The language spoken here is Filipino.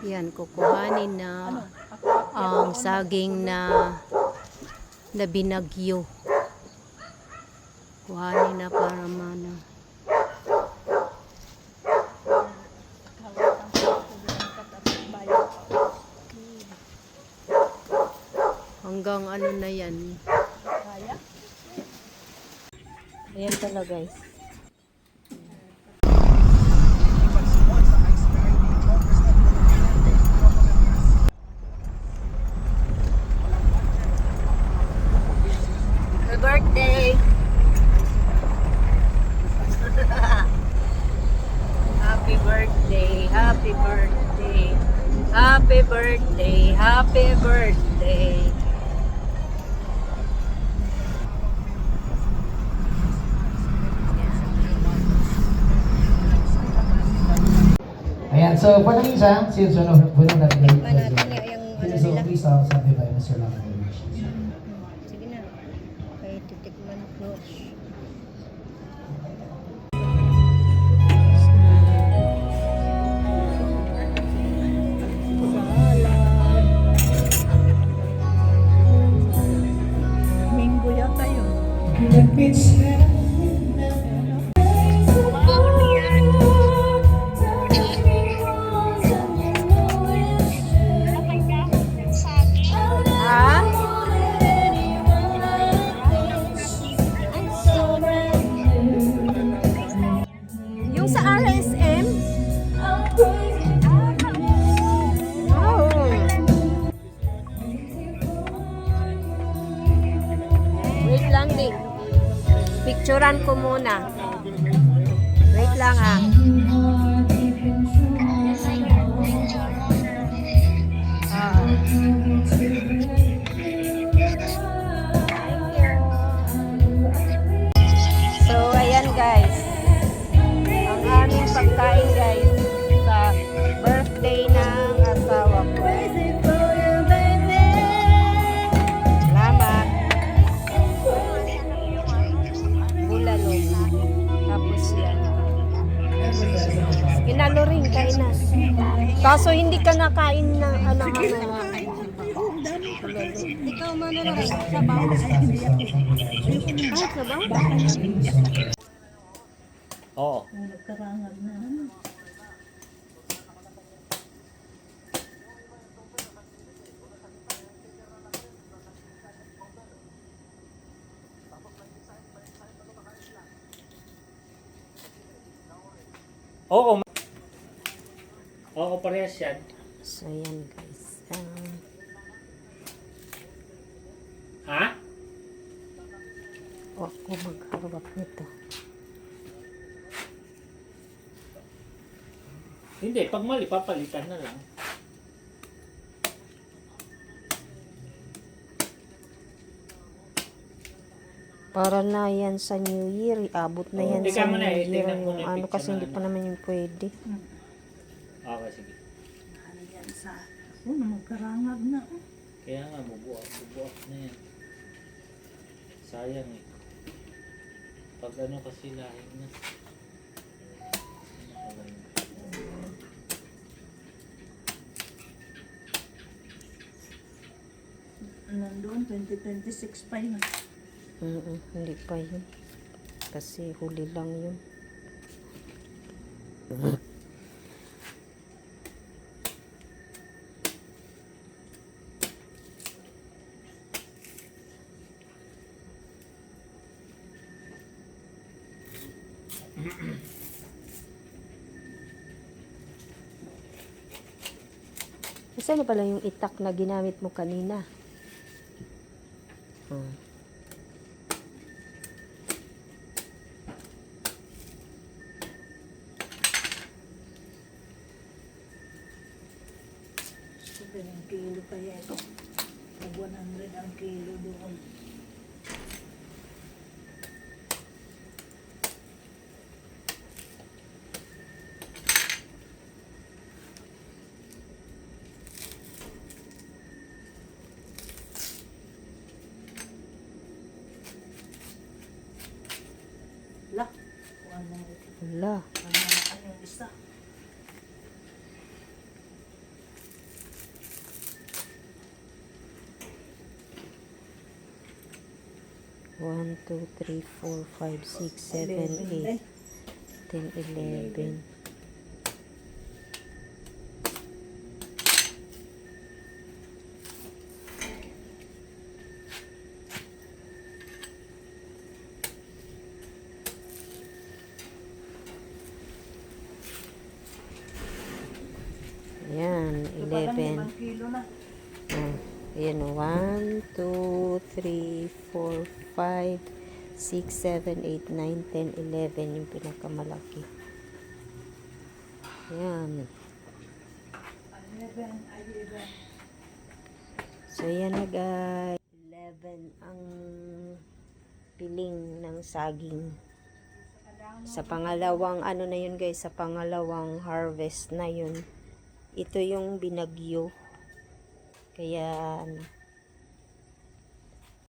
Yan, kukuhanin na ang saging na binagyo. Kuhanin na para mana. Hanggang ano na yan. Ayan pala guys. Happy birthday! Happy birthday! Happy birthday! Happy birthday! Happy birthday! Ayan, so for the meantime, since puno natin Tikman natin yung ano so nila. please sabi by Mr. Lamar. Sige na. Okay, titikman ko. Minggo yata yun. Ha? Yung sa RSM? Wow. Wait lang din. Picturean ko muna. Wait lang ah. So, ayan guys. Ang aming pagkain guys sa birthday ng asawa ko. Salamat. Bulalo. Tapos yan. Kinaloring kain na. Kaso hindi ka nakain na ano. Ikaw man na lang sa bawo. Ah, sa bawo? Oo. Nagkarangag na. Oo. Oo, parehas yan. So, yan guys. Ha? Huwag ko magharap nito. Hindi, pag mali, papalitan na lang. Para na yan sa New Year. Abot na yan sa Tingnan mo New na eh, Year. tingnan mo na yung Ano picture kasi na hindi pa naman yung pwede. Okay, sige. Ano yan sa... magkarangag na. Kaya nga, bubuak na yan. Sayang eh. Pag ano kasi lahing na. Nandun, 2026 pa yun. Hindi pa yun. Kasi huli lang yun. Saan na pala yung itak na ginamit mo kanina? Ang kilo kaya ito. 100 ang kilo doon. Wala. Ano yung isa? 1, 2, 3, 4, 5, 6, 7, 8, 10, 11. Ayan, Ito pa lang 11. 5 kilo na. Ayan, 1, 2, 3, 4, 5, 6, 7, 8, 9, 10, 11. Yung pinakamalaki. Ayan. 11. So, yan na guys. 11 ang piling ng saging. Sa pangalawang, ano na yun guys, sa pangalawang harvest na yun. Ito yung binagyo. Kaya, ano,